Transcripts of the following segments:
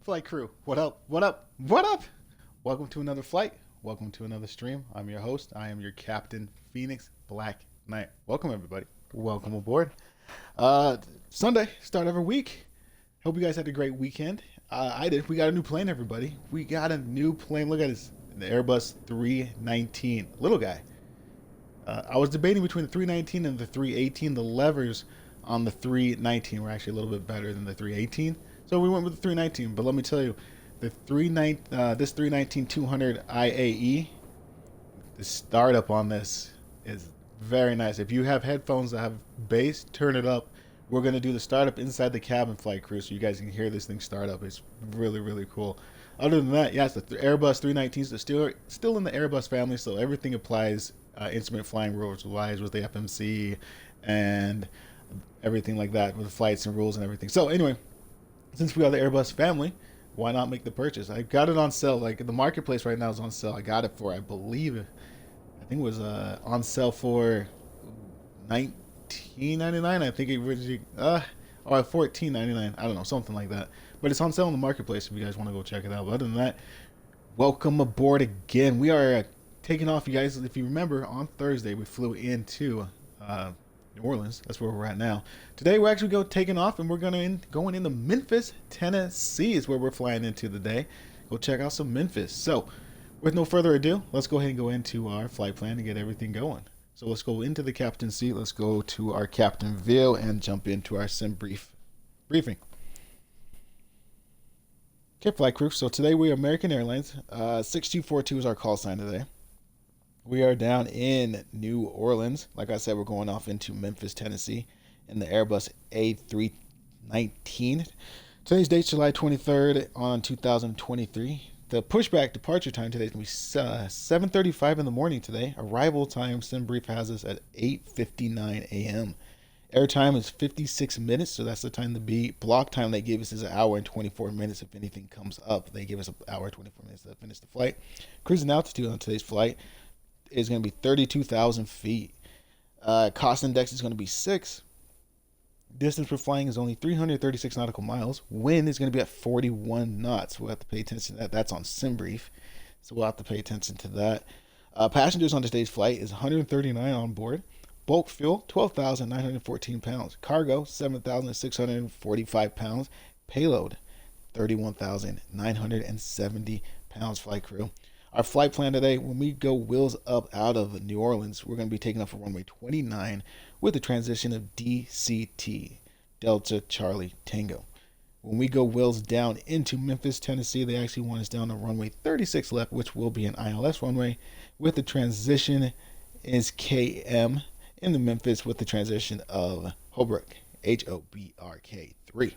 Flight crew, what up? What up? What up? Welcome to another flight. Welcome to another stream. I'm your host. I am your captain, Phoenix Black Knight. Welcome everybody. Welcome aboard. Uh, Sunday, start of our week. Hope you guys had a great weekend. I did. We got a new plane, everybody. We got a new plane. Look at this, the Airbus 319, little guy. I was debating between the 319 and the 318. The levers on the 319 were actually a little bit better than the 318, so we went with the 319. But let me tell you, the 39 this 319 200 IAE, the startup on this is very nice. If you have headphones that have bass, turn it up. We're gonna do the startup inside the cabin, flight crew, so you guys can hear this thing start up. It's really cool. Other than that, yes, the Airbus 319s are still in the Airbus family, so everything applies. Instrument flying rules wise with the FMC and everything like that with the flights and rules and everything. So anyway, since we are the Airbus family, why not make the purchase? I got it on sale. Like the marketplace right now is on sale. I got it for, I think it was on sale for 19.99. I think it originally or 14.99. I don't know, something like that. But it's on sale in the marketplace if you guys want to go check it out. But other than that, welcome aboard again. We are taking off, you guys. If you remember, on Thursday we flew into New Orleans. That's where we're at now. Today we're actually taking off, and we're going into Memphis, Tennessee is where we're flying into today. Go check out some Memphis. So, with no further ado, let's go ahead and go into our flight plan and get everything going. So let's go into the captain's seat. Let's go to our captain view and jump into our briefing. Okay, flight crew. So today we are American Airlines. 6242 is our call sign today. We are down in New Orleans. Like I said, we're going off into Memphis, Tennessee in the Airbus A319. Today's date, July 23rd on 2023. The pushback departure time today is going to be 7:35 in the morning today. Arrival time, SimBrief has us at 8:59 a.m. Airtime is 56 minutes, so that's the time to be. Block time they gave us is an hour and 24 minutes. If anything comes up, they give us an hour and 24 minutes to finish the flight. Cruising altitude on today's flight is going to be 32,000 feet. Cost index is going to be 6. Distance we're flying is only 336 nautical miles. Wind is going to be at 41 knots. We'll have to pay attention to that. That's on SimBrief, so we'll have to pay attention to that. Passengers on today's flight is 139 on board. Bulk fuel, 12,914 pounds. Cargo, 7,645 pounds. Payload, 31,970 pounds, flight crew. Our flight plan today, when we go wheels up out of New Orleans, we're going to be taking off for runway 29 with the transition of DCT, Delta Charlie Tango. When we go wheels down into Memphis, Tennessee, they actually want us down to runway 36 left, which will be an ILS runway, with the transition is KM in the Memphis with the transition of Hobruk, HOBRK 3.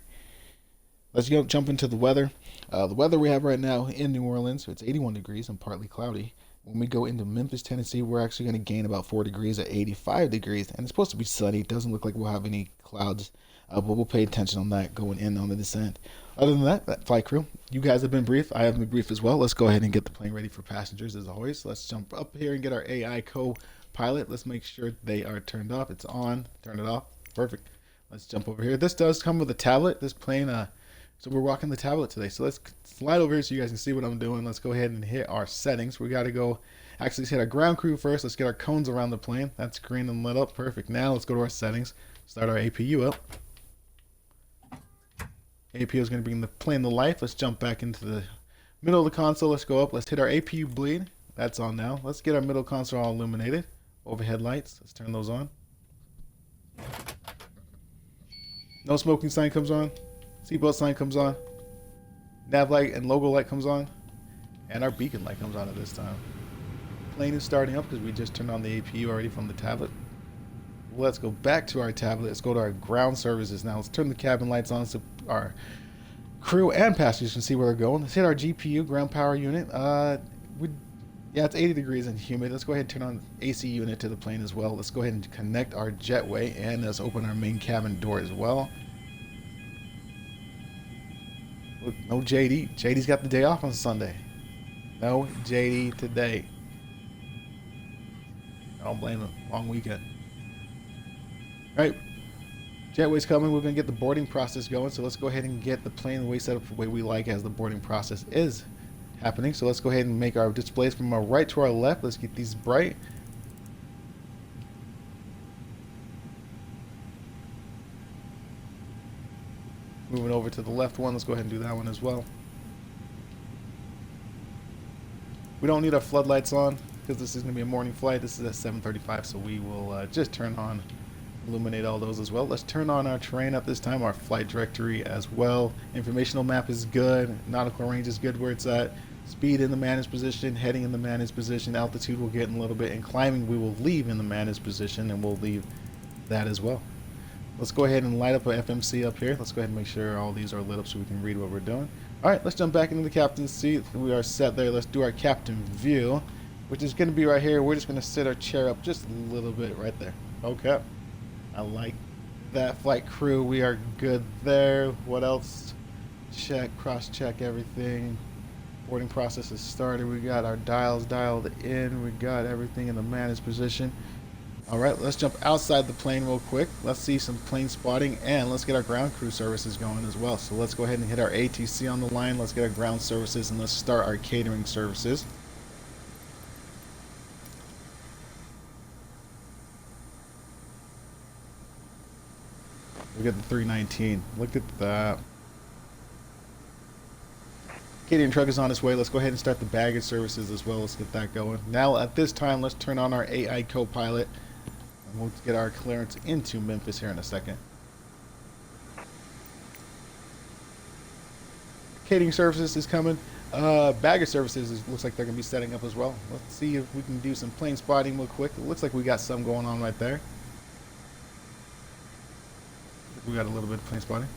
Let's jump into the weather. The weather we have right now in New Orleans, it's 81 degrees and partly cloudy. When we go into Memphis, Tennessee, we're actually going to gain about 4 degrees at 85 degrees. And it's supposed to be sunny. It doesn't look like we'll have any clouds, but we'll pay attention on that going in on the descent. Other than that flight crew, you guys have been briefed. I have been briefed as well. Let's go ahead and get the plane ready for passengers as always. Let's jump up here and get our AI co-pilot. Let's make sure they are turned off. It's on. Turn it off. Perfect. Let's jump over here. This does come with a tablet. This plane, so we're rocking the tablet today. So let's slide over here so you guys can see what I'm doing. Let's go ahead and hit our settings. We got to go, actually let's hit our ground crew first. Let's get our cones around the plane. That's green and lit up. Perfect. Now let's go to our settings. Start our APU up. APU is going to bring the plane to life. Let's jump back into the middle of the console. Let's go up. Let's hit our APU bleed. That's on now. Let's get our middle console all illuminated. Overhead lights. Let's turn those on. No smoking sign comes on. Seatbelt sign comes on. Nav light and logo light comes on. And our beacon light comes on at this time. Plane is starting up because we just turned on the APU already from the tablet. Let's go back to our tablet. Let's go to our ground services now. Let's turn the cabin lights on so our crew and passengers can see where they're going. Let's hit our GPU, ground power unit. Yeah, it's 80 degrees and humid. Let's go ahead and turn on AC unit to the plane as well. Let's go ahead and connect our jetway, and let's open our main cabin door as well. No JD. JD's got the day off on Sunday. No JD today. I don't blame him. Long weekend. All right. Jetway's coming. We're going to get the boarding process going. So let's go ahead and get the plane way set up the way we like as the boarding process is happening. So let's go ahead and make our displays from our right to our left. Let's get these bright. Moving over to the left one. Let's go ahead and do that one as well. We don't need our floodlights on because this is going to be a morning flight. This is at 7:35, so we will just turn on, illuminate all those as well. Let's turn on our terrain up this time, our flight directory as well. Informational map is good. Nautical range is good where it's at. Speed in the managed position, heading in the managed position. Altitude will get in a little bit, and climbing we will leave in the managed position, and we'll leave that as well. Let's go ahead and light up our FMC up here. Let's go ahead and make sure all these are lit up so we can read what we're doing. All right, let's jump back into the captain's seat. We are set there. Let's do our captain view, which is going to be right here. We're just going to sit our chair up just a little bit right there. Okay. I like that. Flight crew, we are good there. What else? Check, cross-check everything. Boarding process is started. We got our dials dialed in. We got everything in the managed position. All right, let's jump outside the plane real quick. Let's see some plane spotting, and let's get our ground crew services going as well. So let's go ahead and hit our ATC on the line. Let's get our ground services, and let's start our catering services. We got the 319. Look at that. Catering truck is on its way. Let's go ahead and start the baggage services as well. Let's get that going. Now at this time, let's turn on our AI co-pilot. We'll get our clearance into Memphis here in a second. Catering services is coming. Baggage services looks like they're going to be setting up as well. Let's see if we can do some plane spotting real quick. It looks like we got some going on right there. We got a little bit of plane spotting.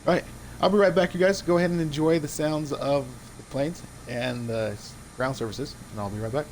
All right, I'll be right back, you guys. Go ahead and enjoy the sounds of the planes and the ground services, and I'll be right back.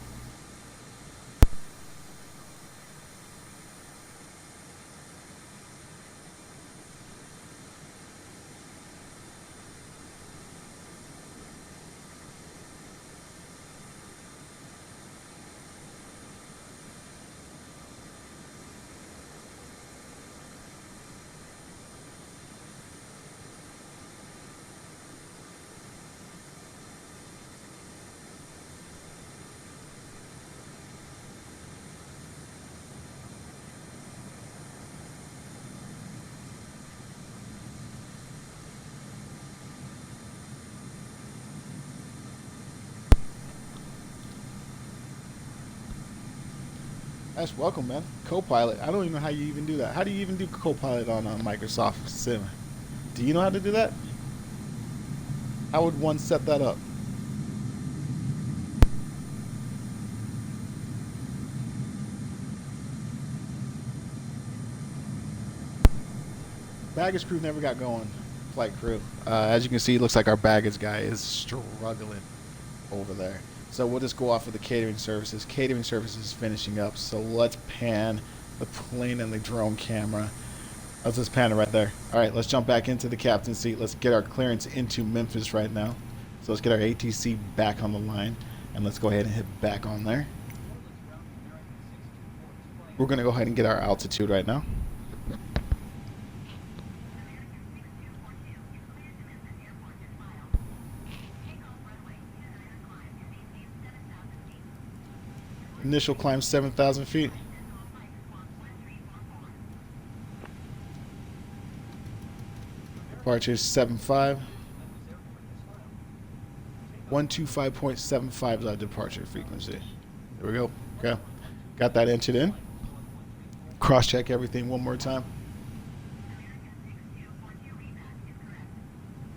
Nice, welcome, man. Copilot. I don't even know how you even do that. How do you even do Copilot on Microsoft Sim? Do you know how to do that? How would one set that up? Baggage crew never got going. Flight crew. As you can see, it looks like our baggage guy is struggling over there. So we'll just go off of the catering services. Catering services is finishing up. So let's pan the plane and the drone camera. Let's just pan it right there. All right, let's jump back into the captain's seat. Let's get our clearance into Memphis right now. So let's get our ATC back on the line, and let's go ahead and hit back on there. We're going to go ahead and get our altitude right now. Initial climb 7,000 feet. Departure is 75. 125.75 is our departure frequency. There we go. Okay. Got that entered in. Cross check everything one more time.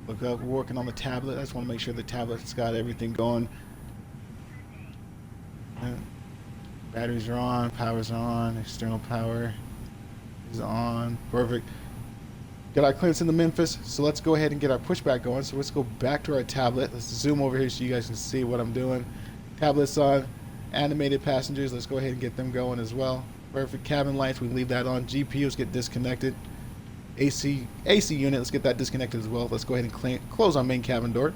Look up, we're working on the tablet. I just want to make sure the tablet's got everything going. Batteries are on, power's on, external power is on. Perfect. Got our clearance into Memphis, so let's go ahead and get our pushback going. So let's go back to our tablet. Let's zoom over here so you guys can see what I'm doing. Tablet's on. Animated passengers, let's go ahead and get them going as well. Perfect. Cabin lights, we leave that on. GPUs get disconnected. AC unit, let's get that disconnected as well. Let's go ahead and close our main cabin door.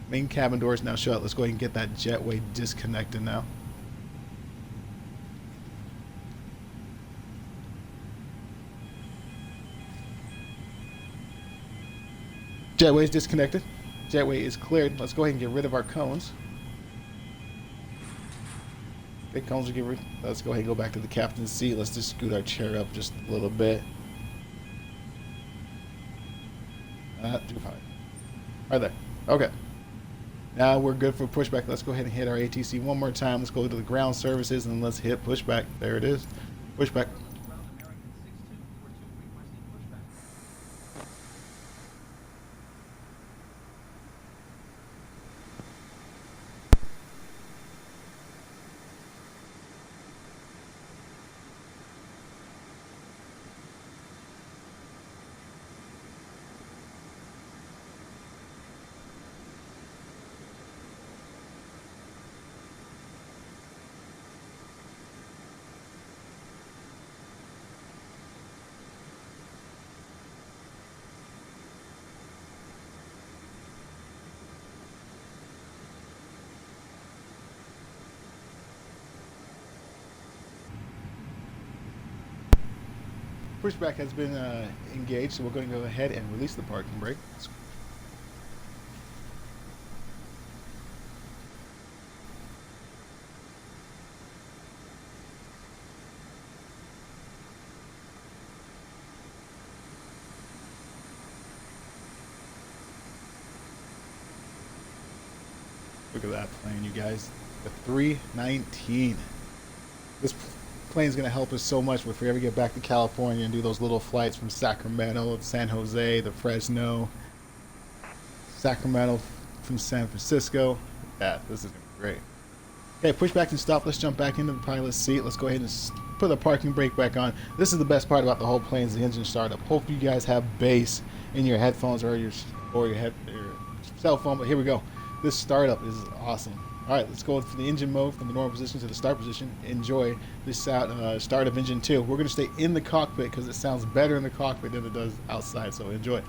Main cabin door is now shut. Let's go ahead and get that jetway disconnected now. Jetway is disconnected. Jetway is cleared. Let's go ahead and get rid of our cones. Okay, cones are get rid. Let's go ahead and go back to the captain's seat. Let's just scoot our chair up just a little bit. Too high. Right there. Okay. Now we're good for pushback. Let's go ahead and hit our ATC one more time. Let's go to the ground services and let's hit pushback. There it is. Pushback. Pushback has been engaged, so we're going to go ahead and release the parking brake. Look at that plane, you guys. The 319. This plane is going to help us so much if we ever get back to California and do those little flights from Sacramento, San Jose, to Fresno, Sacramento from San Francisco. Yeah, this is going to be great. Okay, push back and stop. Let's jump back into the pilot's seat. Let's go ahead and put the parking brake back on. This is the best part about the whole plane is the engine startup. Hope you guys have bass in your headphones or your cell phone, but here we go. This startup is awesome. All right, let's go for the engine mode from the normal position to the start position. Enjoy this start of engine 2. We're going to stay in the cockpit because it sounds better in the cockpit than it does outside, so enjoy.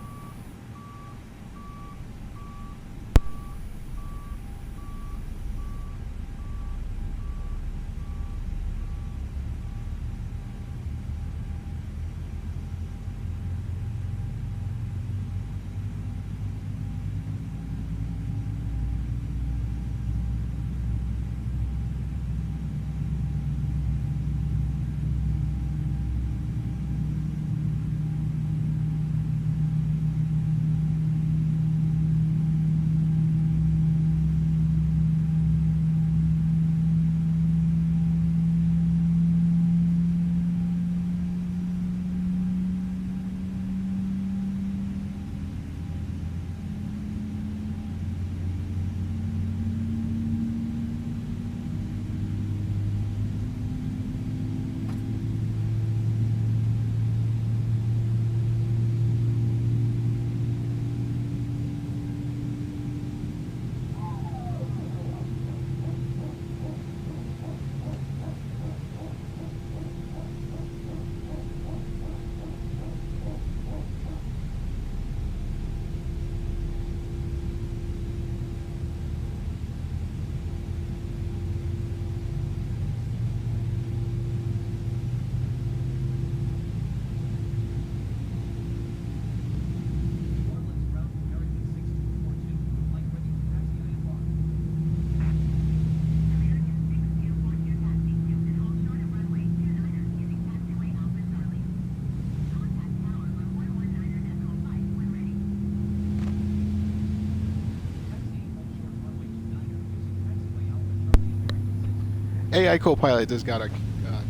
AI co-pilot just got our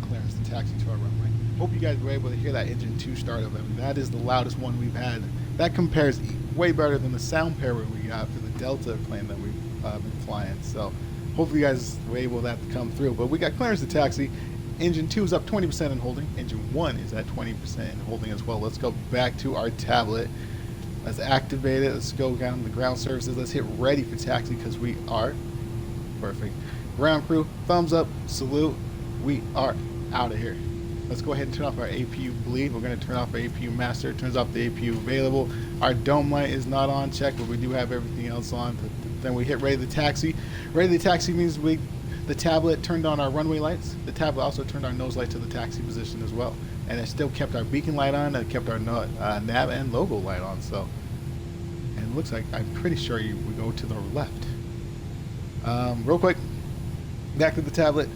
clearance to taxi to our runway. Hope you guys were able to hear that engine 2 startup. I mean, that is the loudest one we've had. That compares way better than the sound parrot we got for the Delta plane that we've been flying. So hopefully you guys were able that to come through. But we got clearance to taxi. Engine 2 is up 20% in holding. Engine 1 is at 20% in holding as well. Let's go back to our tablet. Let's activate it. Let's go down to the ground services. Let's hit ready for taxi because we are perfect. Ground crew, thumbs up, salute. We are out of here. Let's go ahead and turn off our APU bleed. We're going to turn off our APU master. Turns off the APU available. Our dome light is not on check, but we do have everything else on. Then we hit ready to taxi. Ready to taxi means the tablet turned on our runway lights. The tablet also turned our nose light to the taxi position as well. And it still kept our beacon light on. It kept our nav and logo light on. So, and it looks like, I'm pretty sure we go to the left. Real quick, back to the tablet.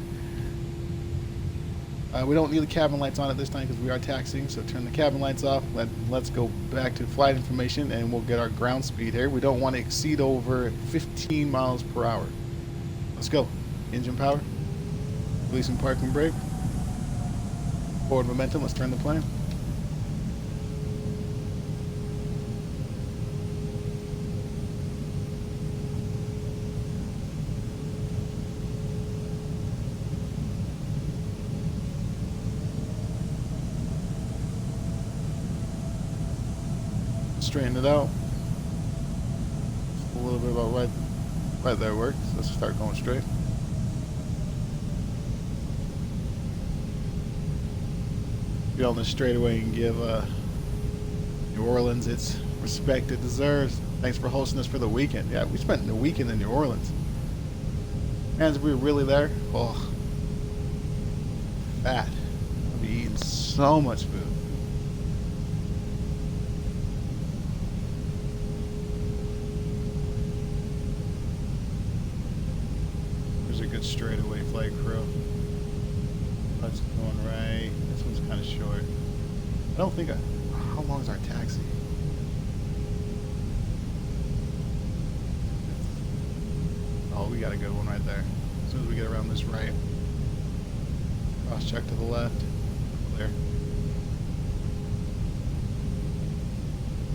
We don't need the cabin lights on at this time because we are taxiing, so turn the cabin lights off. Let's go back to flight information and we'll get our ground speed here. We don't want to exceed over 15 miles per hour. Let's go. Engine power. Releasing parking brake. Forward momentum. Let's turn the plane. Straighten it out. A little bit about right there works. Let's start going straight. Get on the straightaway and give New Orleans its respect it deserves. Thanks for hosting us for the weekend. Yeah, we spent the weekend in New Orleans. Man, we were really there. Oh, fat. I'll be eating so much food. Good straightaway flight crew. That's going right. This one's kind of short. I don't think how long is our taxi? Oh, we got a good one right there. As soon as we get around this right. Cross check to the left. Clear.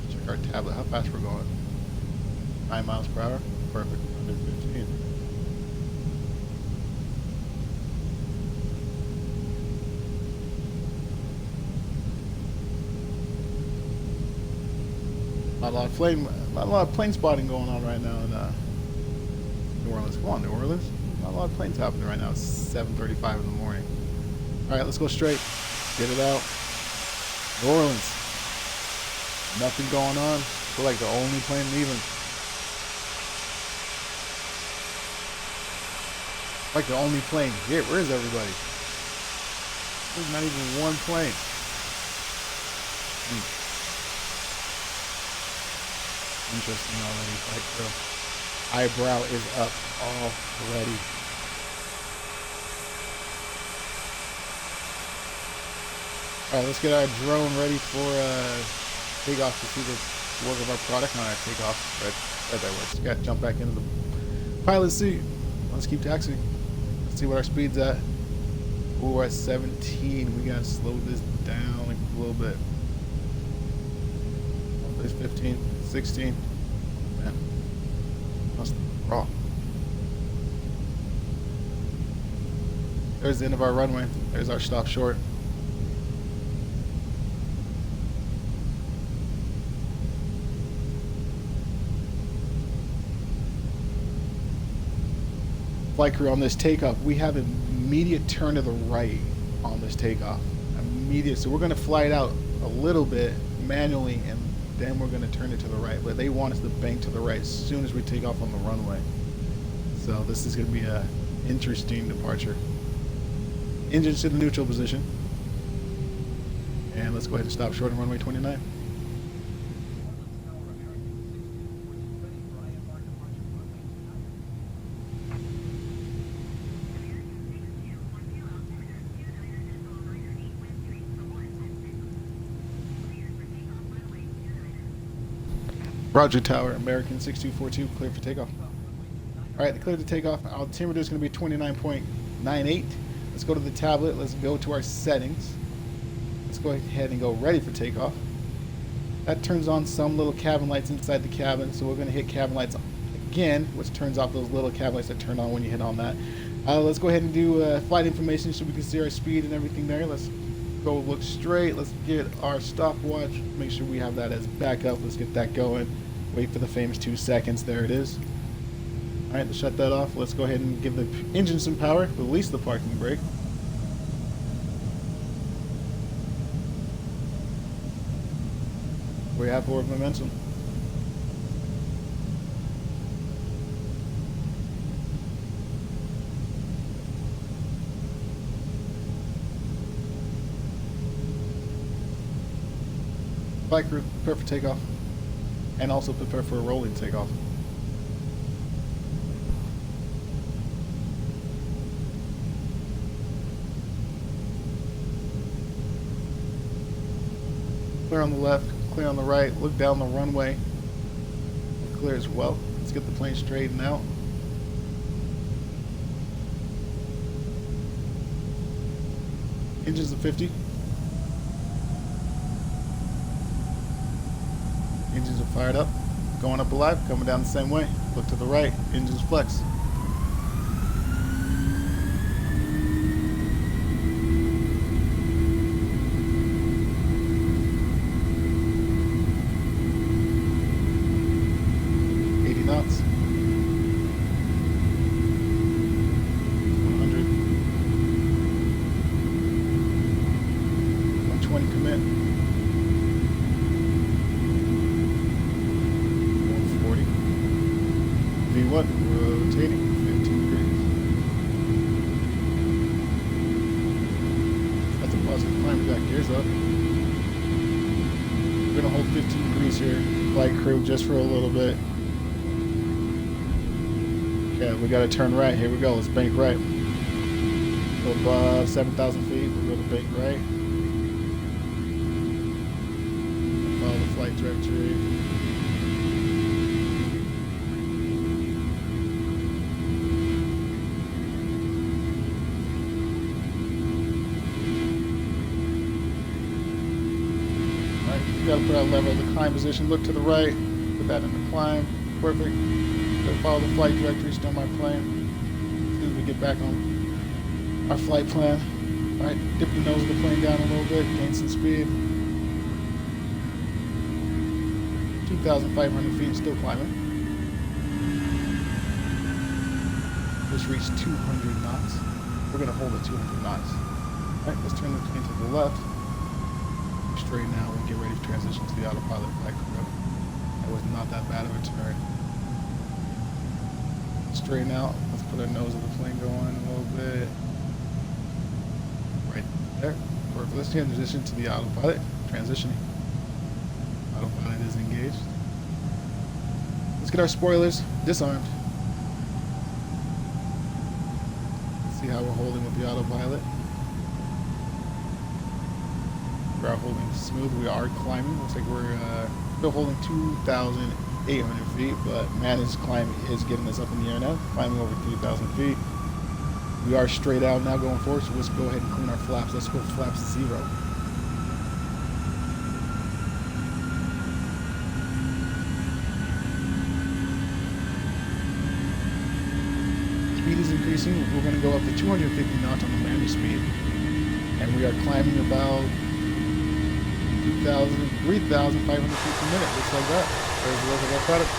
Check our tablet. How fast we're going? 9 miles per hour. Perfect. Under 15. Not a lot of plane spotting going on right now in New Orleans. Come on, New Orleans. Not a lot of planes happening right now. It's 7:35 in the morning. All right, let's go straight. Get it out. New Orleans. Nothing going on. We're like the only plane leaving. Like the only plane. Yeah, where is everybody? There's not even one plane. Interesting already, like the eyebrow is up already. Alright, let's get our drone ready for takeoff to see the work of our product on our takeoff. Right there works. Got to jump back into the pilot seat. Let's keep taxiing. Let's see what our speed's at. Ooh, we're at 17. We gotta slow this down like a little bit. There's 15. 16. Man, that's raw. There's the end of our runway. There's our stop short. Flight crew, on this takeoff, we have an immediate turn to the right on this takeoff. Immediate. So we're going to fly it out a little bit manually and then we're going to turn it to the right, but they want us to bank to the right as soon as we take off on the runway. So this is going to be a interesting departure. Engines to the neutral position. And let's go ahead and stop short on runway 29. Roger Tower, American 6242, clear for takeoff. All right, the clear to takeoff. Altimeter is going to be 29.98. Let's go to the tablet. Let's go to our settings. Let's go ahead and go ready for takeoff. That turns on some little cabin lights inside the cabin, so we're going to hit cabin lights again, which turns off those little cabin lights that turn on when you hit on that. Let's go ahead and do flight information so we can see our speed and everything there. Let's go look straight. Let's get our stopwatch. Make sure we have that as backup. Let's get that going. Wait for the famous 2 seconds. There it is. All right, let's shut that off. Let's go ahead and give the engine some power. Release the parking brake. We have forward momentum. Flight crew, prepare for takeoff. and also prepare for a rolling takeoff. Clear on the left, clear on the right, look down the runway. We're clear as well. Let's get the plane straightened out. Engines are 50. Engines are fired up. Going up alive, coming down the same way. Look to the right, engines flex. Knots. 100. 120 commit. 140. V1 rotating 15 degrees. That's a positive climb. We got gears up. We're gonna hold 15 degrees here. Flight crew just for a little bit. Okay, we gotta turn right. Here we go. Let's bank right. Go above 7,000 feet. We'll go to bank right. Follow the flight trajectory. Alright, we gotta put our lever in the climb position. Look to the right. Put that in the climb. Perfect. Follow the flight trajectory, still my plane. As soon as we get back on our flight plan. Alright, dip the nose of the plane down a little bit, gain some speed. 2,500 feet, still climbing. Just reached 200 knots. We're going to hold at 200 knots. Alright, let's turn the plane to the left. Straighten out and get ready to transition to the autopilot flight crew. That was not that bad of a turn. Straighten out. Let's put our nose of the plane going a little bit. Right there. Perfect. Let's transition to the autopilot. Transitioning. Autopilot is engaged. Let's get our spoilers disarmed. Let's see how we're holding with the autopilot. We are holding smooth. We are climbing. Looks like we're still holding 2,800 feet, but managed climb is getting us up in the air now, climbing over 3,000 feet. We are straight out now going forward, so let's go ahead and clean our flaps. Let's go flaps 0. Speed is increasing. We're going to go up to 250 knots on the landing speed, and we are climbing about 3,500 feet per minute, just like that. There's the look of our product.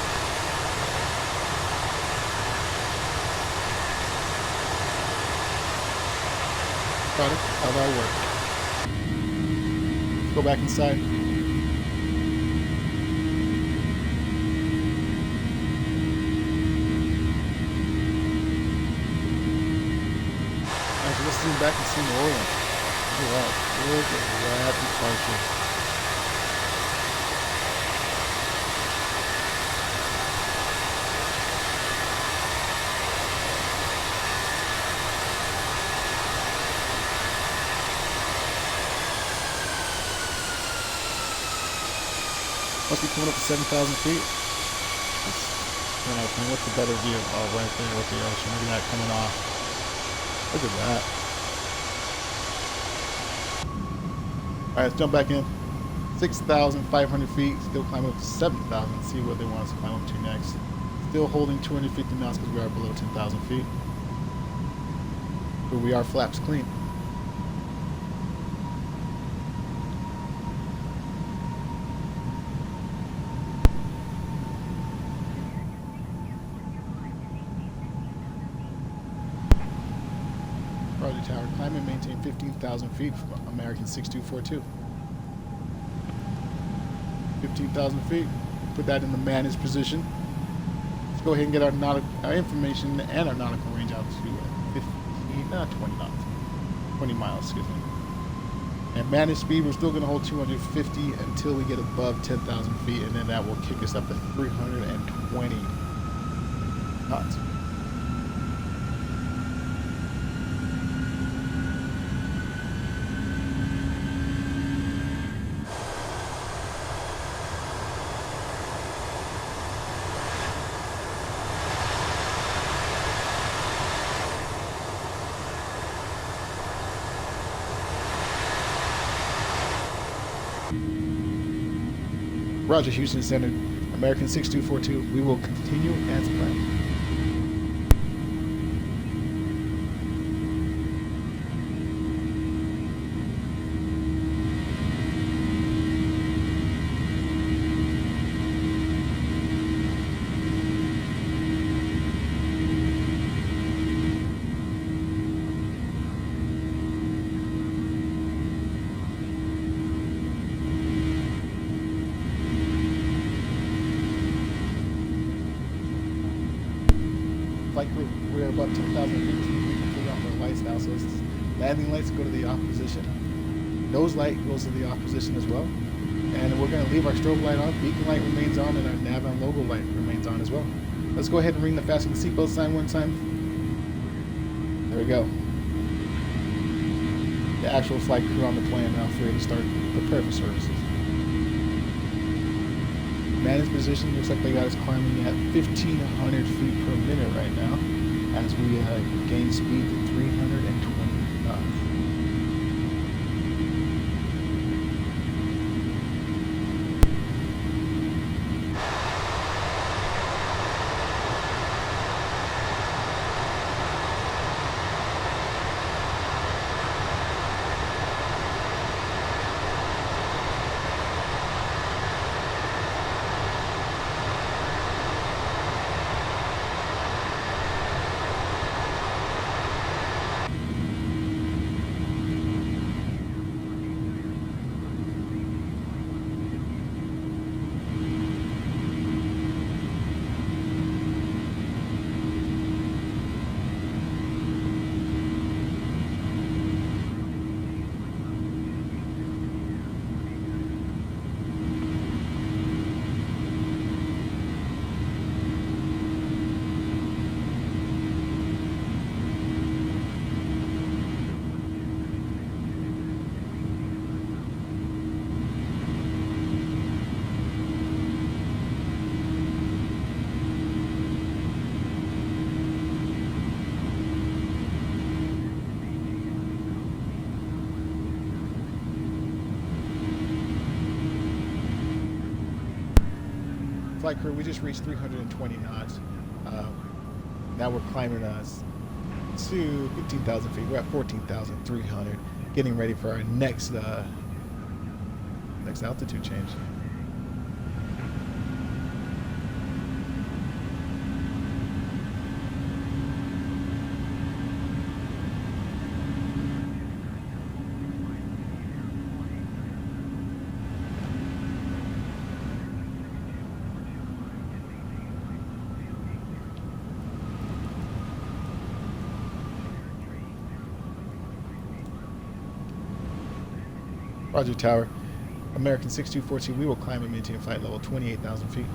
How that work? Let's go back inside. Alright, so let's zoom back and see New Orleans. Look at that departure. Must be coming up to 7,000 feet. What's the better view? Oh, right there with the ocean. Look at that coming off. Look at that. Alright, let's jump back in. 6,500 feet. Still climbing up to 7,000. See what they want us to climb up to next. Still holding 250 knots because we are below 10,000 feet. But we are flaps clean. Tower, climb and maintain 15,000 feet from American 6242. 15,000 feet. Put that in the managed position. Let's go ahead and get our information and our nautical range out to 20 knots. 20 miles, excuse me. At managed speed, we're still going to hold 250 until we get above 10,000 feet, and then that will kick us up to 320 knots. Roger, Houston Center, American 6242. We will continue as planned. Flight crew, we're above 10,000 feet. We can put off our lights now, so it's landing lights go to the off position. Nose light goes to the off position as well. And we're going to leave our strobe light on, beacon light remains on, and our nav and logo light remains on as well. Let's go ahead and ring the fasten seatbelt sign one time. There we go. The actual flight crew on the plane now free to start prepare for services. Managed position looks like they got us climbing at 1,500 feet per minute right now as we gain speed to 320 knots. Flight crew, we just reached 320 knots. Now we're climbing to 15,000 feet. We're at 14,300, getting ready for our next altitude change. Roger Tower, American 6242, we will climb and maintain flight level 28,000 feet.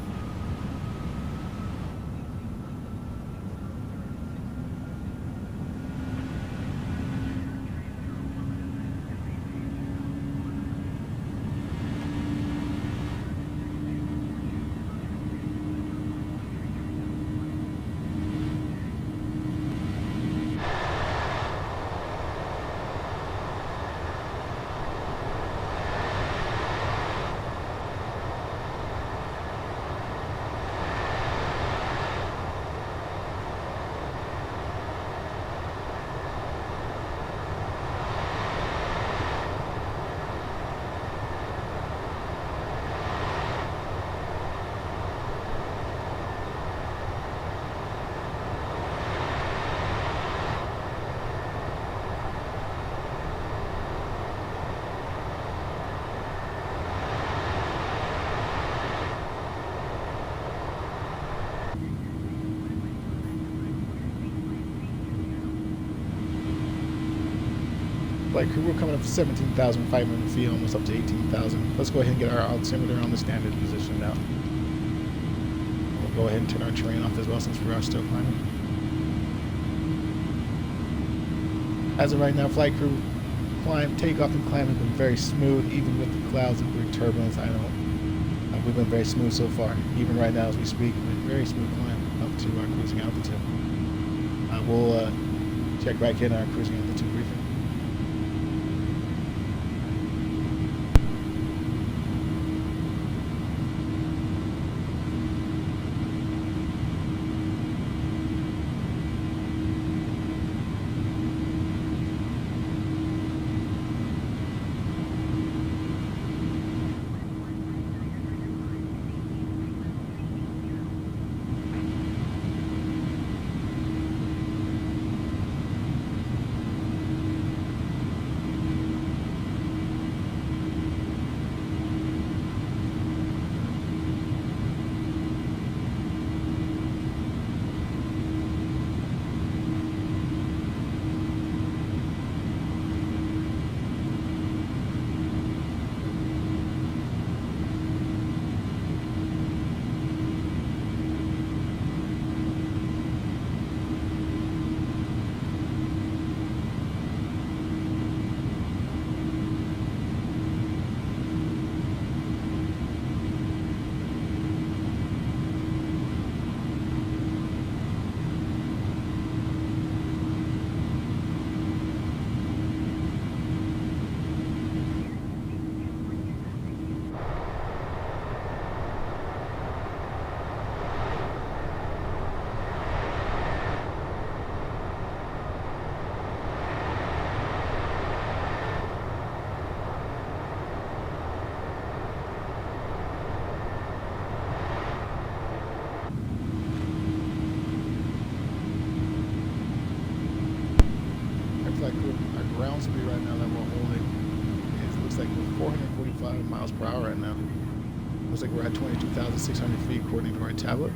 Flight crew, we're coming up to 17,500 feet, almost up to 18,000. Let's go ahead and get our altimeter on the standard position now. We'll go ahead and turn our terrain off as well since we are still climbing. As of right now, flight crew, takeoff and climb has been very smooth, even with the clouds and big turbulence. I know we've been very smooth so far. Even right now as we speak, very smooth climb up to our cruising altitude. We'll check back in our cruising altitude briefing. Our ground speed right now that we're holding looks like we're 445 miles per hour right now. Looks like we're at 22,600 feet according to our tablet.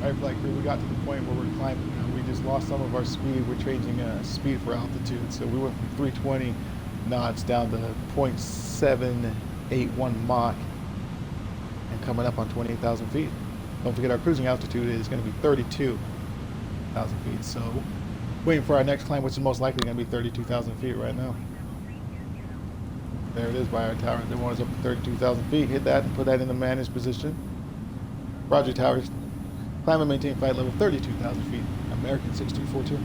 All right, flight crew, we got to the point where we're climbing now. We just lost some of our speed. We're changing speed for altitude. So we went from 320 knots down to 0.781 Mach and coming up on 28,000 feet. Don't forget our cruising altitude is going to be 32,000 feet. So waiting for our next climb, which is most likely going to be 32,000 feet right now. There it is by our tower. They want us up to 32,000 feet. Hit that and put that in the managed position. Roger, towers. Climb and maintain flight level 32,000 feet. American 6242.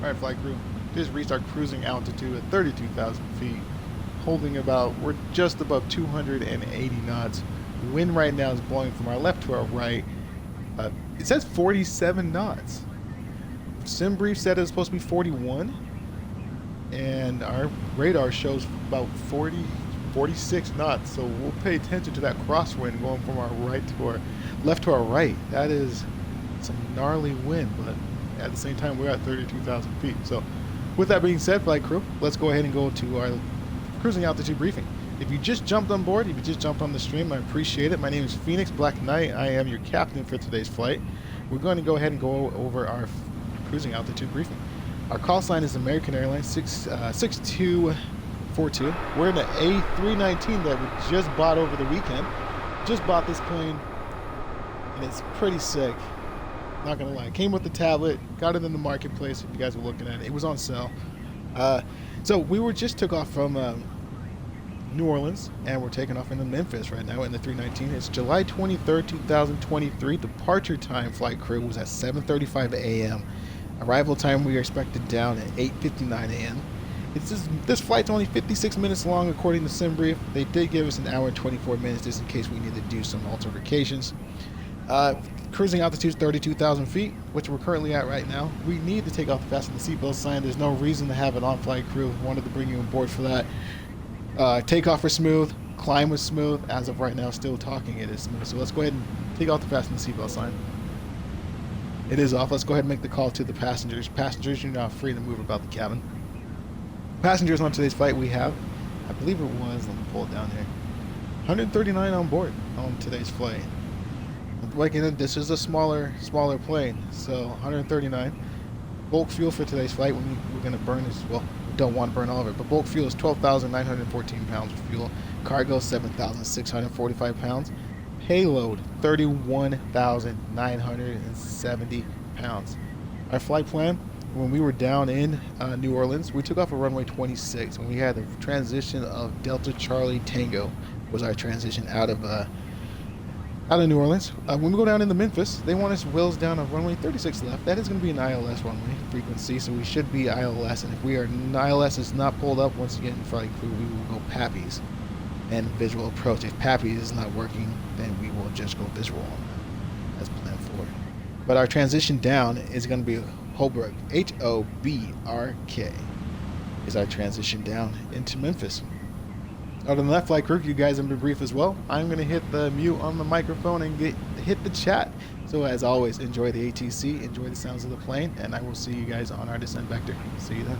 Alright, flight crew, just reached our cruising altitude at 32,000 feet, holding we're just above 280 knots. Wind right now is blowing from our left to our right. It says 47 knots. Sim brief said it was supposed to be 41, and our radar shows about 46 knots. So we'll pay attention to that crosswind going from our right to our left to our right. That is some gnarly wind, but at the same time, we're at 32,000 feet. So with that being said, flight crew, let's go ahead and go to our cruising altitude briefing. If you just jumped on board, if you just jumped on the stream, I appreciate it. My name is Phoenix Black Knight. I am your captain for today's flight. We're going to go ahead and go over our cruising altitude briefing. Our call sign is American Airlines 6242. We're in the A319 that we just bought over the weekend. Just bought this plane, and it's pretty sick. Not gonna lie, came with the tablet, got it in the marketplace. If you guys were looking at it, it was on sale. So we just took off from New Orleans, and we're taking off into Memphis right now in the 319. It's July 23rd, 2023. Departure time, flight crew, was at 7:35 a.m. Arrival time we are expected down at 8:59 a.m. This flight's only 56 minutes long according to SimBrief. They did give us an hour and 24 minutes just in case we need to do some altercations. Cruising altitude is 32,000 feet, which we're currently at right now. We need to take off the fasten the seatbelt sign. There's no reason to have an on-flight crew. Wanted to bring you on board for that. Takeoff was smooth. Climb was smooth. As of right now, still talking, it is smooth. So let's go ahead and take off the fasten the seatbelt sign. It is off. Let's go ahead and make the call to the passengers. Passengers, you're now free to move about the cabin. Passengers on today's flight, we have, I believe it was, let me pull it down here, 139 on board on today's flight. Like, this is a smaller plane, so 139. Bulk fuel for today's flight, we're going to burn is, well, we don't want to burn all of it, but bulk fuel is 12,914 pounds of fuel. Cargo, 7,645 pounds. Payload, 31,970 pounds. Our flight plan, when we were down in New Orleans, we took off a runway 26, and we had the transition of Delta Charlie Tango was our transition out of New Orleans. When we go down into Memphis, they want us wheels down on runway 36 left. That is going to be an ILS runway frequency, so we should be ILS. And if ILS is not pulled up, once again, flight crew, we will go PAPIs and visual approach. If PAPIs is not working, then we will just go visual on that as planned for. But our transition down is going to be Hobrk, Hobrk is our transition down into Memphis. Other than that, flight crew, you guys have been brief as well. I'm going to hit the mute on the microphone and hit the chat. So as always, enjoy the ATC, enjoy the sounds of the plane, and I will see you guys on our descent vector. See you then.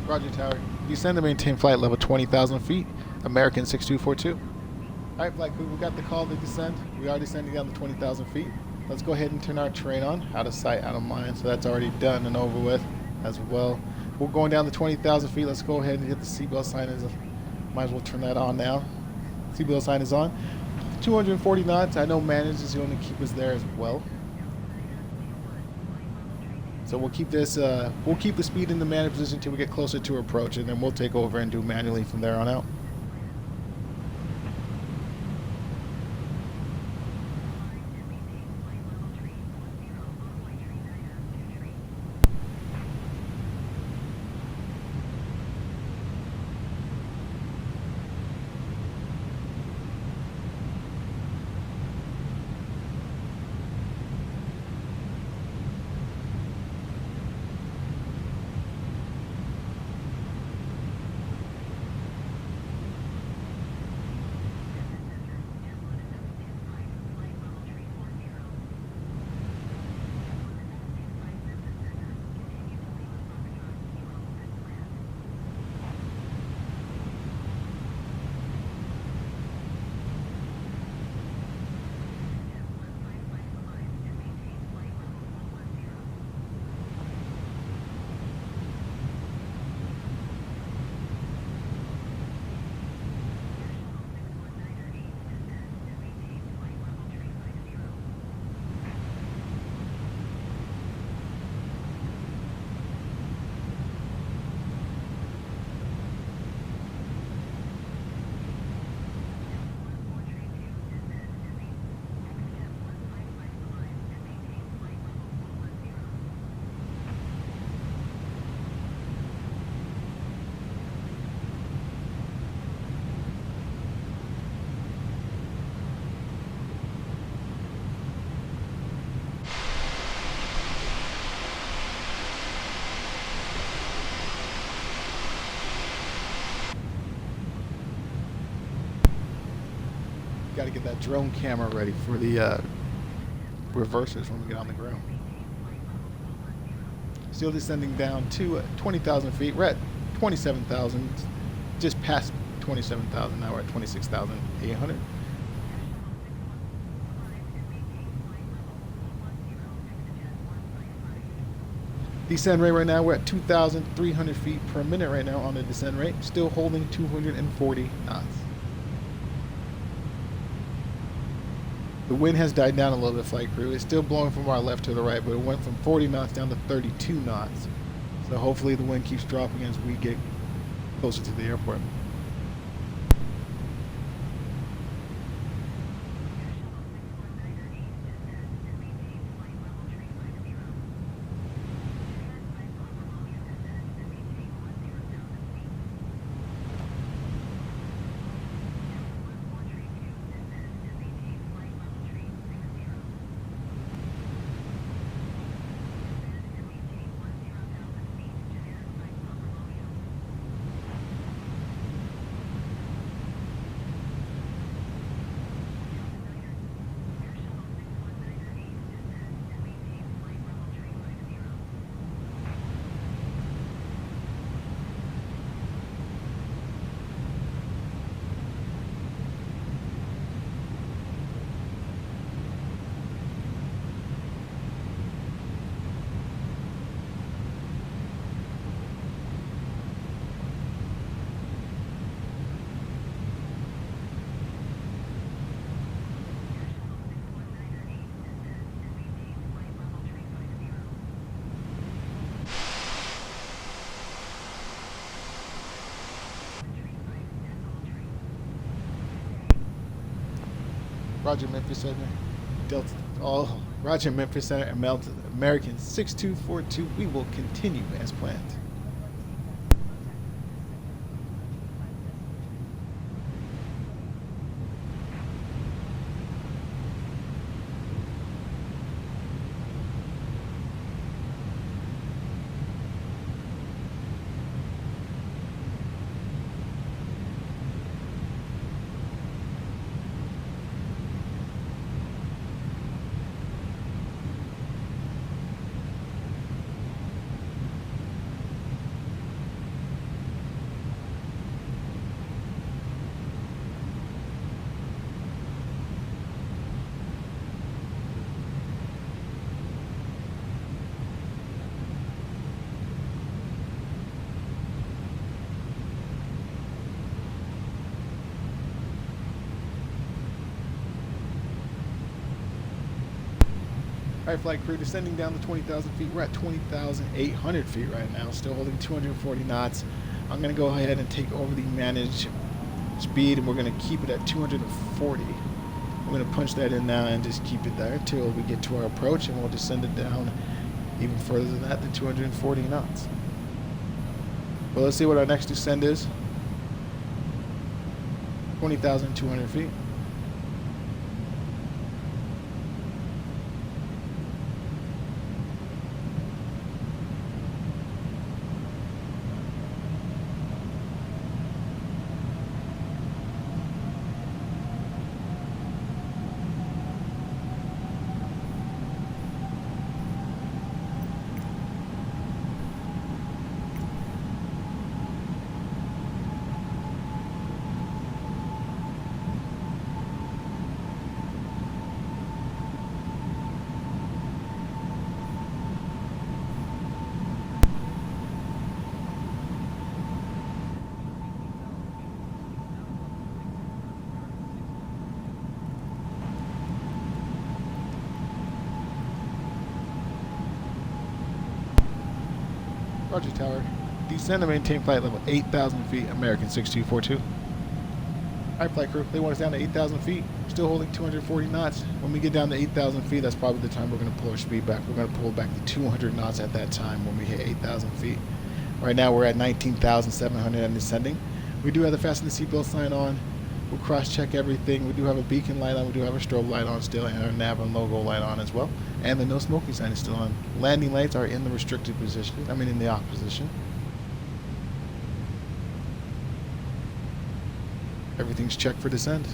Roger, Tower. Descend and maintain flight level 20,000 feet. American 6242. All right, flight crew, we got the call to descend. We are descending down to 20,000 feet. Let's go ahead and turn our terrain on. Out of sight, out of mind. So that's already done and over with as well. We're going down to 20,000 feet. Let's go ahead and hit the seatbelt sign. Might as well turn that on now. Seatbelt sign is on. 240 knots. I know manage is going to keep us there as well. So we'll keep this. We'll keep the speed in the manage position until we get closer to approach, and then we'll take over and do manually from there on out. Got to get that drone camera ready for the reverses when we get on the ground. Still descending down to 20,000 feet. We're at 27,000, just past 27,000. Now we're at 26,800. Descend rate right now, we're at 2,300 feet per minute right now on the descent rate. Still holding 240 knots. The wind has died down a little bit, flight crew. It's still blowing from our left to the right, but it went from 40 knots down to 32 knots. So hopefully the wind keeps dropping as we get closer to the airport. Roger, Memphis Center. Delta. Oh, Roger, Memphis Center. American 6242. We will continue as planned. Alright, flight crew, descending down to 20,000 feet. We're at 20,800 feet right now, still holding 240 knots. I'm going to go ahead and take over the managed speed, and we're going to keep it at 240. I'm going to punch that in now and just keep it there until we get to our approach, and we'll descend it down even further than that to 240 knots. Well, let's see what our next descent is. 20,200 feet. Roger, tower. Descend to maintain flight level 8,000 feet, American 6242. Alright, flight crew, they want us down to 8,000 feet. Still holding 240 knots. When we get down to 8,000 feet, that's probably the time we're going to pull our speed back. We're going to pull back to 200 knots at that time when we hit 8,000 feet. Right now, we're at 19,700 and descending. We do have the fasten the seatbelt sign on. We'll cross-check everything. We do have a beacon light on. We do have a strobe light on still, and our nav and logo light on as well. And the no smoking sign is still on. Landing lights are in the restricted position. In the off position. Everything's checked for descent.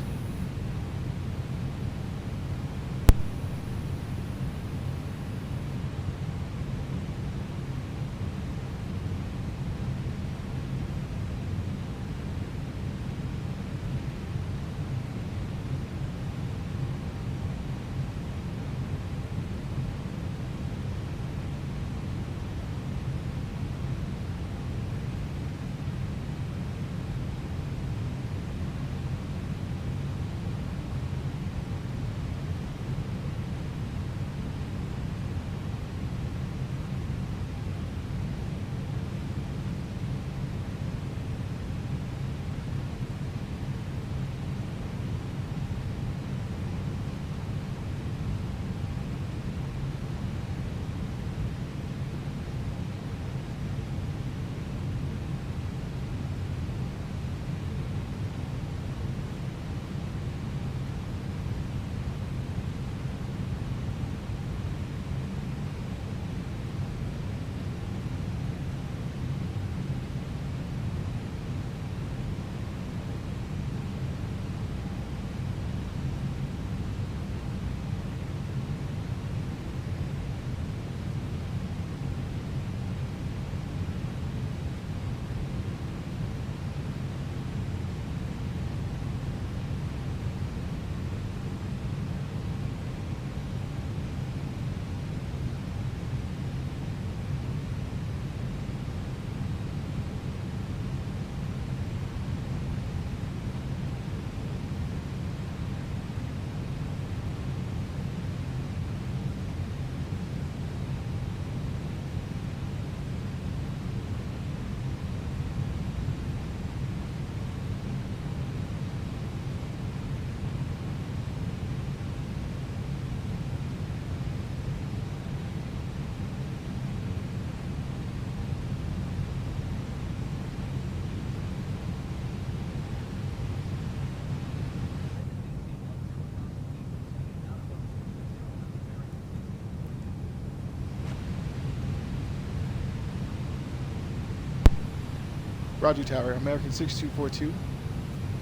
Roger, tower. American 6242.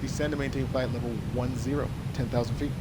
Descend to maintain flight level 10, 10,000 feet.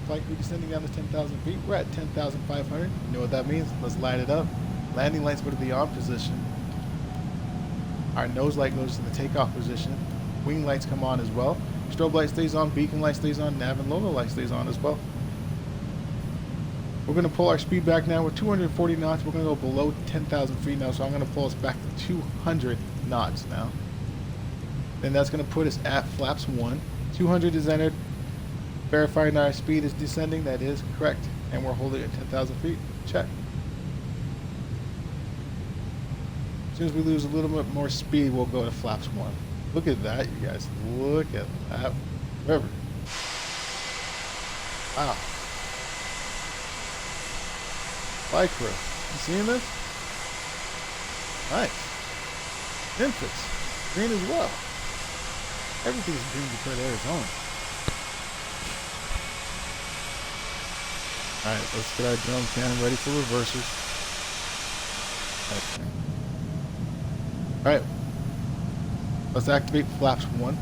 flight crew descending down to 10,000 feet. We're at 10,500. You know what that means? Let's light it up. Landing lights go to the on position. Our nose light goes to the takeoff position. Wing lights come on as well. Strobe light stays on, beacon light stays on, nav and logo light stays on as well. We're going to pull our speed back now. We're 240 knots. We're going to go below 10,000 feet now, so I'm going to pull us back to 200 knots now. Then that's going to put us at flaps 1. 200 is entered. Verifying our speed is descending. That is correct. And we're holding at 10,000 feet. Check. As soon as we lose a little bit more speed, we'll go to flaps 1. Look at that, you guys. Look at that river. Wow. Flight crew. You seeing this? Nice. Memphis. Green as well. Everything's green compared to Arizona. Alright, let's get our drum can ready for reversers. Alright. Let's activate flaps 1.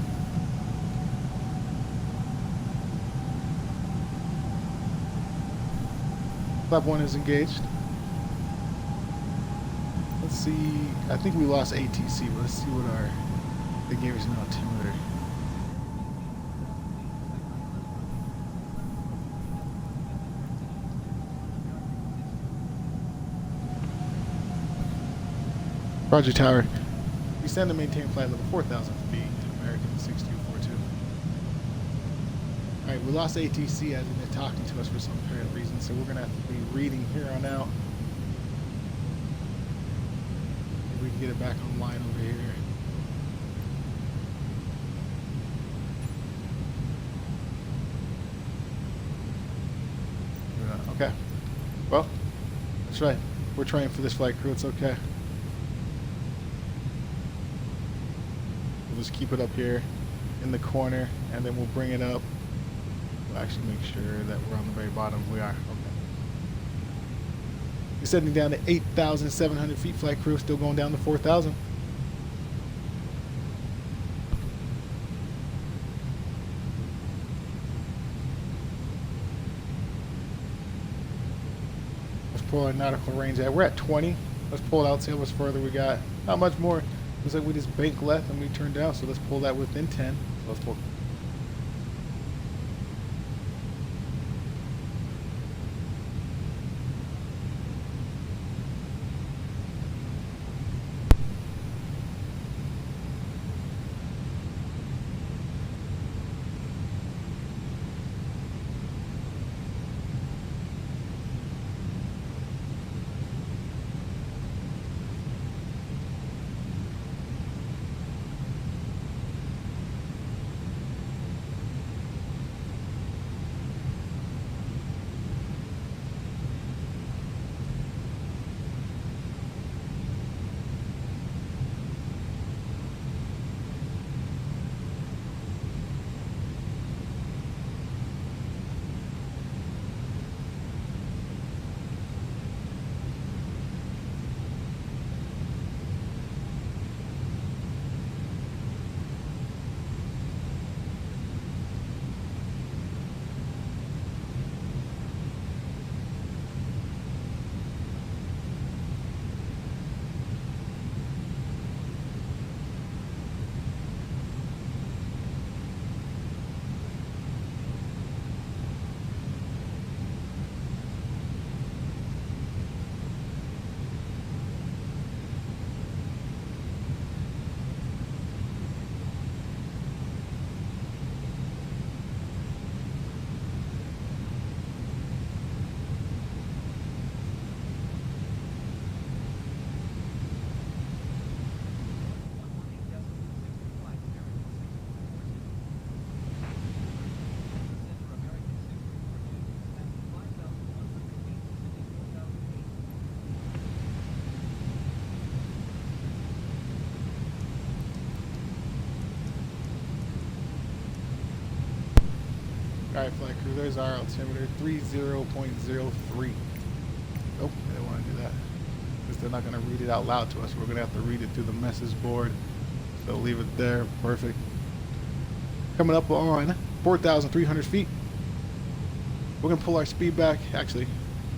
Flap 1 is engaged. Let's see. I think we lost ATC, but let's see what they gave us an altimeter. Roger Tower. Descend and maintain flight level 4,000 feet. American 6242. Alright, we lost ATC as they're talking to us for some apparent reason, so we're going to have to be reading here on out. If we can get it back online over here. Okay. Well, that's right. We're trying for this flight crew. It's okay. We'll just keep it up here in the corner, and then we'll bring it up. We'll actually make sure that we're on the very bottom. We are. Okay. Descending down to 8,700 feet. Flight crew still going down to 4,000. Pull our nautical range at. We're at 20. Let's pull it out, see how much further we got. Not much more. Looks like we just bank left and we turned down, so let's pull that within 10. So let's pull. Alright, flight crew, there's our altimeter, 30.03. Nope, they don't want to do that. Because they're not going to read it out loud to us. We're going to have to read it through the message board. So leave it there. Perfect. Coming up on 4,300 feet. We're gonna pull our speed back. Actually,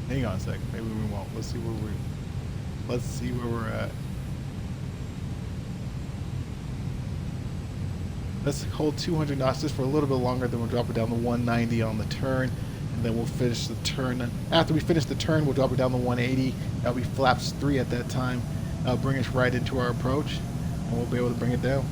hang on a second. Maybe we won't. Let's see where we're at. Let's hold 200 knots just for a little bit longer. Then we'll drop it down to 190 on the turn, and then we'll finish the turn. After we finish the turn, we'll drop it down to 180. That'll be flaps 3 at that time. That'll bring us right into our approach, and we'll be able to bring it down.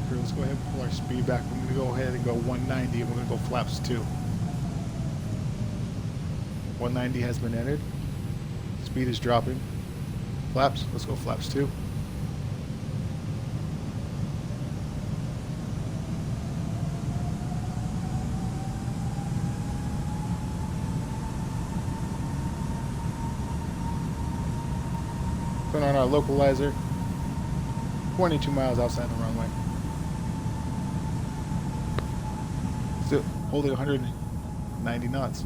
Let's go ahead and pull our speed back. We're going to go ahead and go 190, and we're going to go flaps 2. 190 has been entered. Speed is dropping. Flaps, let's go flaps 2. Turn on our localizer. 22 miles outside the runway. Still holding 190 knots.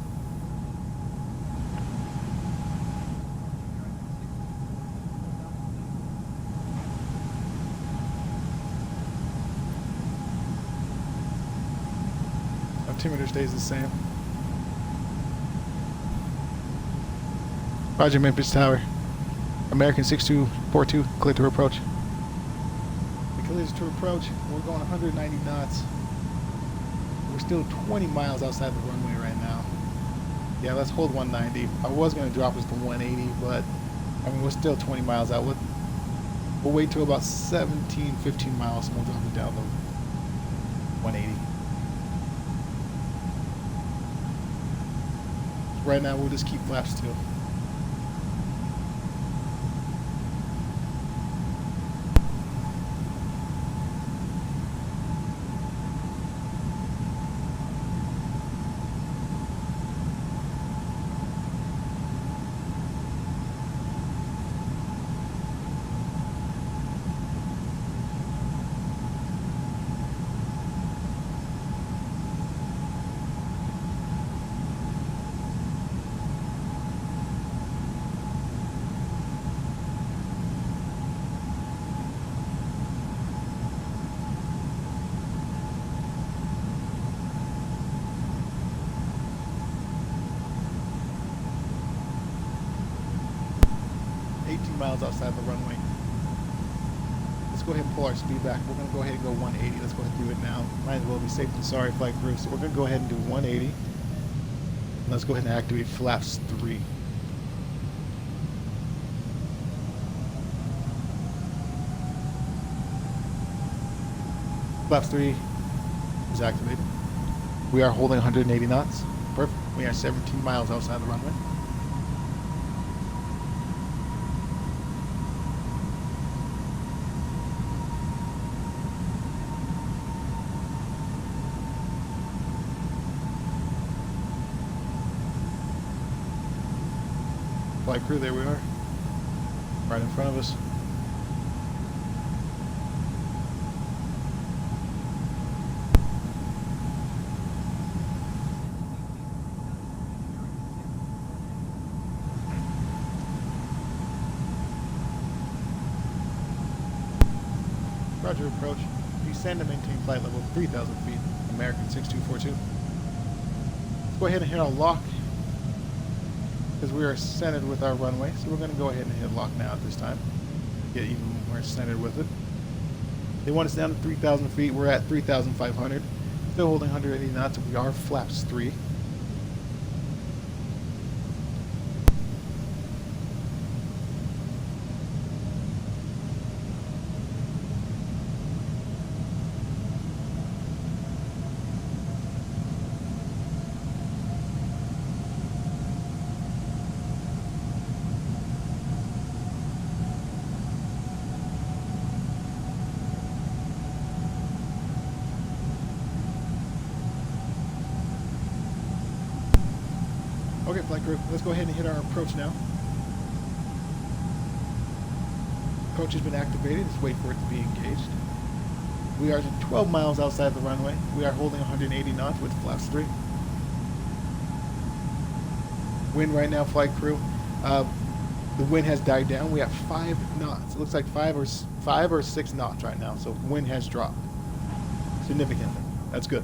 Altimeter stays the same. Roger, Memphis Tower. American 6242, clear to approach. The clear to approach. We're going 190 knots. We're still 20 miles outside the runway right now. Yeah, let's hold 190. I was going to drop us to 180, but I mean, we're still 20 miles out. We'll wait till about 17, 15 miles, and we'll drop it down to 180. Right now, we'll just keep flaps 2. Miles outside the runway. Let's go ahead and pull our speed back. We're going to go ahead and go 180. Let's go ahead and do it now. Might as well be safe than sorry, flight crew. So we're going to go ahead and do 180. Let's go ahead and activate flaps 3. Flaps 3 is activated. We are holding 180 knots. Perfect. We are 17 miles outside the runway. Flight crew, there we are. Right in front of us. Roger, approach. Descend and maintain flight level 3,000 feet. American 6242. Let's go ahead and hit our lock, because we are centered with our runway. So we're going to go ahead and hit lock now at this time. Get even more centered with it. They want us down to 3,000 feet. We're at 3,500. Still holding 180 knots. We are flaps 3. Alright, flight crew, let's go ahead and hit our approach now. Approach has been activated. Let's wait for it to be engaged. We are 12 miles outside the runway. We are holding 180 knots with flaps 3. Wind right now, flight crew. The wind has died down. We have 5 knots. It looks like 5 or 6 knots right now. So wind has dropped significantly. That's good.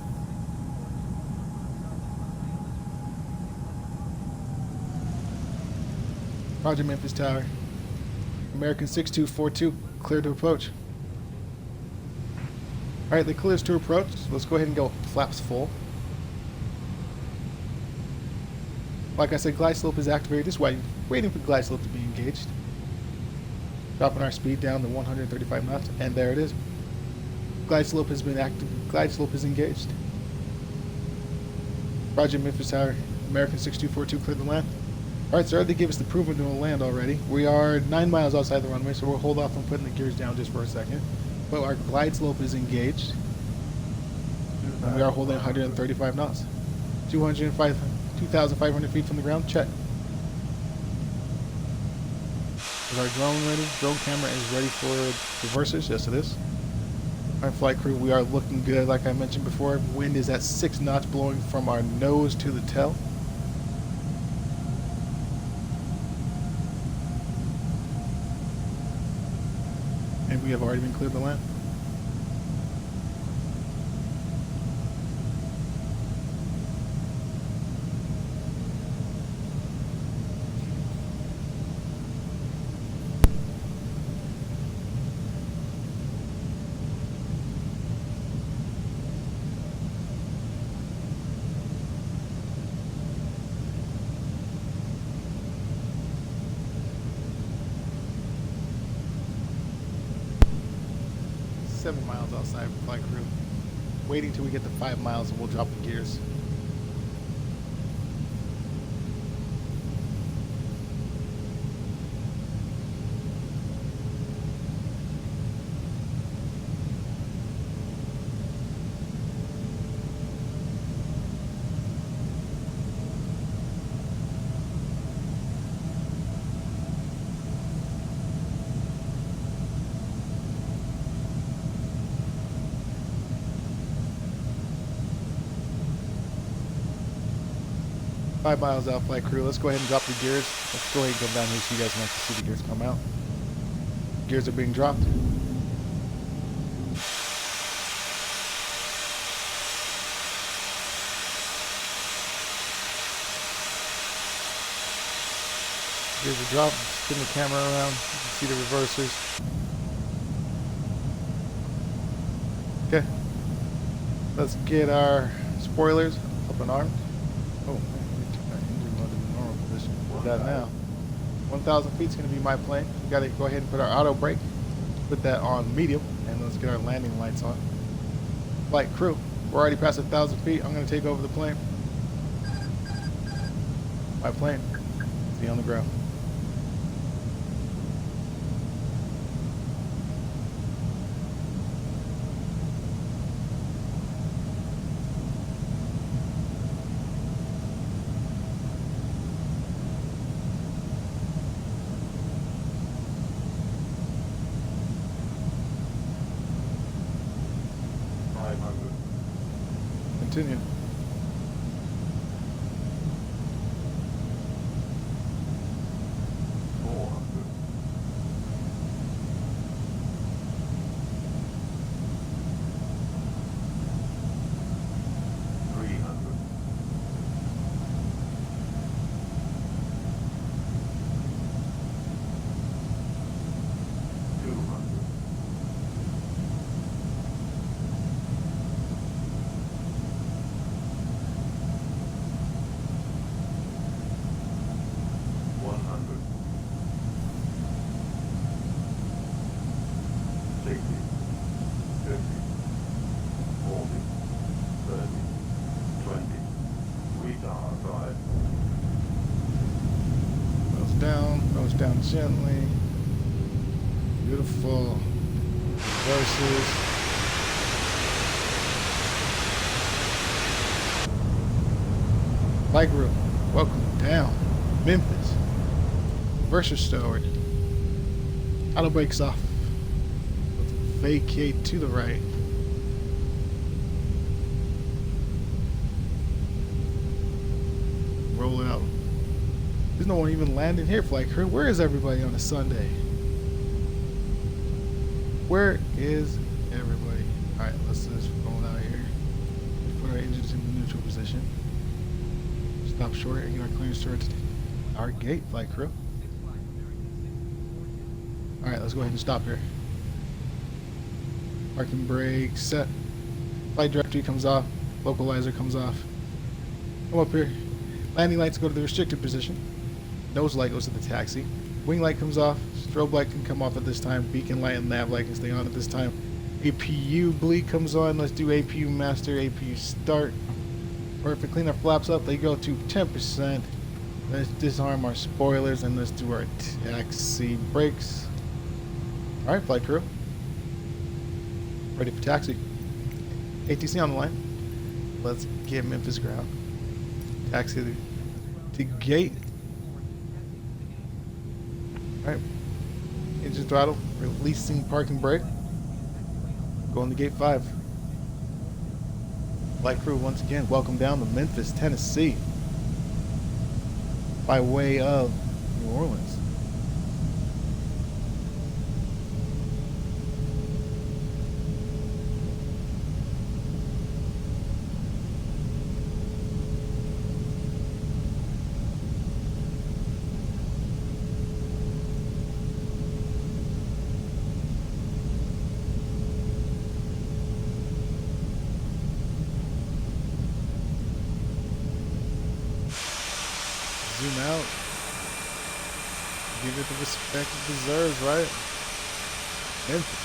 Roger, Memphis Tower. American 6242, clear to approach. Alright, the clears to approach. Let's go ahead and go flaps full. Like I said, glide slope is activated. This way, waiting for glide slope to be engaged. Dropping our speed down to 135 knots, and there it is. Glide slope has been active. Glide slope is engaged. Roger, Memphis Tower. American 6242, clear to land. Alright, sir, they gave us the proven to land already. We are 9 miles outside the runway, so we'll hold off on putting the gears down just for a second. But our glide slope is engaged. And we are holding 135 knots. 2,500 feet from the ground, check. Is our drone ready? Drone camera is ready for reversers. Yes, it is. Alright, flight crew, we are looking good. Like I mentioned before, wind is at 6 knots blowing from our nose to the tail. And we have already been cleared to land. Miles outside flight crew. Waiting till we get to 5 miles and we'll drop the gears. Five miles out, flight crew. Let's go ahead and drop the gears. Let's go ahead and come down here so you guys can actually see the gears come out. Gears are being dropped. Gears are dropped. Spin the camera around. You can see the reversers. Okay. Let's get our spoilers up and armed. Oh, man, engine mode in the normal position. Put that now. 1,000 feet is going to be my plane. We got to go ahead and put our auto brake. Put that on medium, and let's get our landing lights on. Flight crew, we're already past 1,000 feet. I'm going to take over the plane. My plane is be on the ground. Continue. Goes down gently. Beautiful. Reverses. Flight group, welcome. down. Memphis. Reverse restored. Auto brakes off. Vacate to the right. Roll out. There's no one even landing here, flight crew. Where is everybody on a Sunday? Where is everybody? Alright, let's just roll out here. Put our engines in neutral position. Stop short and get our clearance towards our gate, flight crew. Alright, let's go ahead and stop here. Parking brake set. Flight directory comes off. Localizer comes off. Come up here. Landing lights go to the restricted position. Nose light goes to the taxi. Wing light comes off. Strobe light can come off at this time. Beacon light and nav light can stay on at this time. APU bleed comes on. Let's do APU master. APU start. Perfect. Clean our flaps up. They go to 10%. Let's disarm our spoilers and let's do our taxi brakes. Alright, flight crew. Ready for taxi. ATC on the line. Let's get Memphis ground. Taxi to gate. Alright. Engine throttle. Releasing parking brake. Going to gate 5. Flight crew, once again, welcome down to Memphis, Tennessee. By way of New Orleans. Zoom out. Give it the respect it deserves, right? Memphis.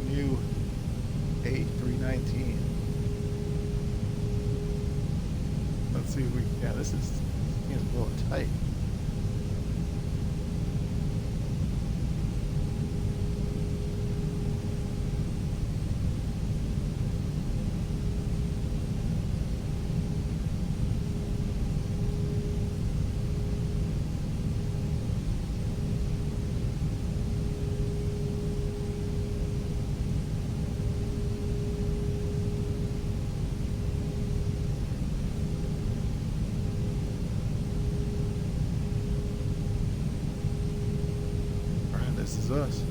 New A319. Let's see if we, yeah, this is a little tight. This is us.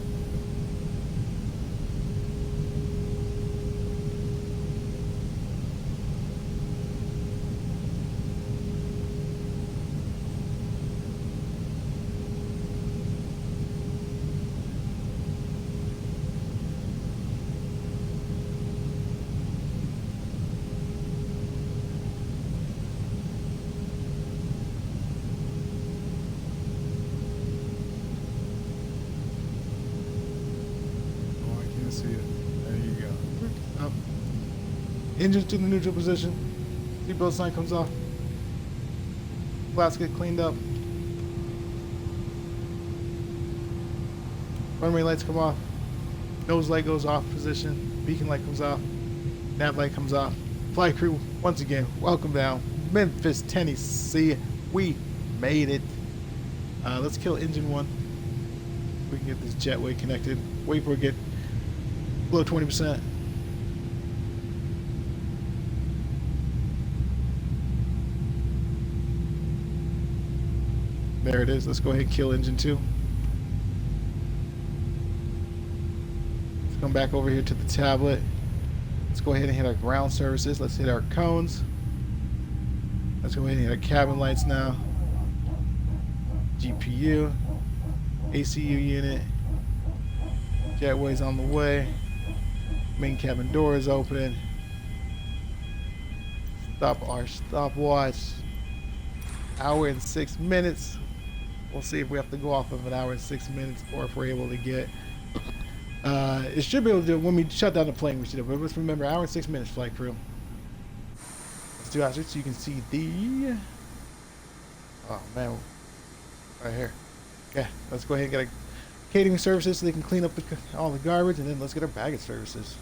Engines to the neutral position. Seatbelt sign comes off. Flaps get cleaned up. Runway lights come off. Nose light goes off position. Beacon light comes off. Nav light comes off. Flight crew, once again, welcome down. Memphis, Tennessee. We made it. Let's kill engine 1. We can get this jetway connected. Wait for it to get below 20%. There it is. Let's go ahead and kill engine 2. Let's come back over here to the tablet. Let's go ahead and hit our ground services. Let's hit our cones. Let's go ahead and hit our cabin lights now. GPU. ACU unit. Jetway's on the way. Main cabin door is open. Stop our stopwatch. Hour and 6 minutes. We'll see if we have to go off of an hour and 6 minutes or if we're able to get it should be able to do it when we shut down the plane. We should have, but let's remember, hour and 6 minutes, flight crew. Let's do hazards so you can see the oh man, right here. Okay, let's go ahead and get our catering services so they can clean up all the garbage, and then let's get our baggage services.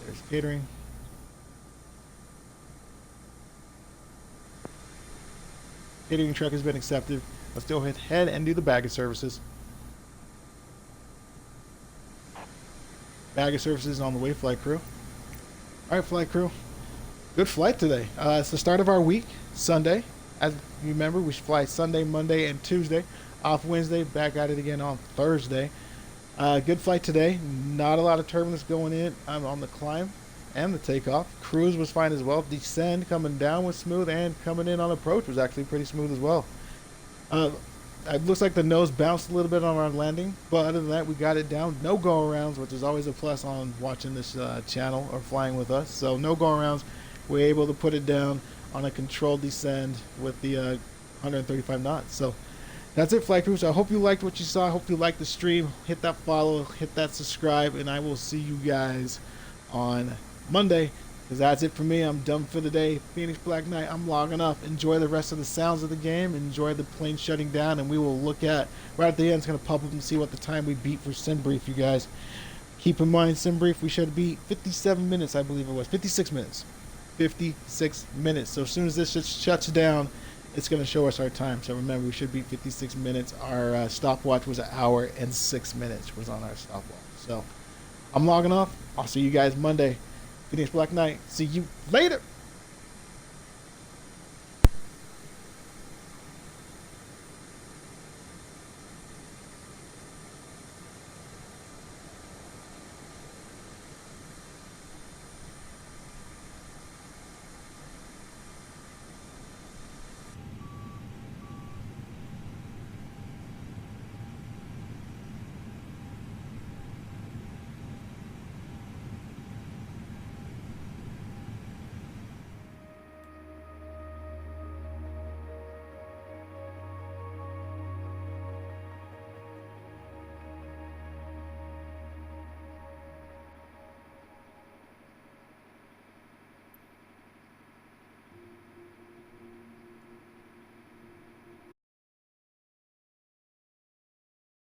There's catering. Catering truck has been accepted. Let's go ahead and do the baggage services. Baggage services on the way, flight crew. Alright, flight crew. Good flight today. It's the start of our week, Sunday. As you remember, we fly Sunday, Monday, and Tuesday. Off Wednesday, back at it again on Thursday. Good flight today. Not a lot of turbulence going in on the climb and the takeoff. Cruise was fine as well. Descend coming down was smooth, and coming in on approach was actually pretty smooth as well. It looks like the nose bounced a little bit on our landing, but other than that, we got it down. No go-arounds, which is always a plus on watching this channel or flying with us. So no go-arounds. We're able to put it down on a controlled descend with the 135 knots. So that's it, flight crew. So I hope you liked what you saw. I hope you liked the stream. Hit that follow, hit that subscribe, and I will see you guys on Monday. Because that's it for me. I'm done for the day. Phoenix Black Knight, I'm logging up. Enjoy the rest of the sounds of the game. Enjoy the plane shutting down. And we will look at, right at the end, it's going to pop up and see what the time we beat for Sim Brief, you guys. Keep in mind, Sim Brief, we should beat 57 minutes, I believe it was. 56 minutes. 56 minutes. So as soon as this shuts down, it's going to show us our time. So remember, we should beat 56 minutes. Our stopwatch was an hour and 6 minutes was on our stopwatch. So I'm logging off. I'll see you guys Monday. Phoenix Black Knight. See you later.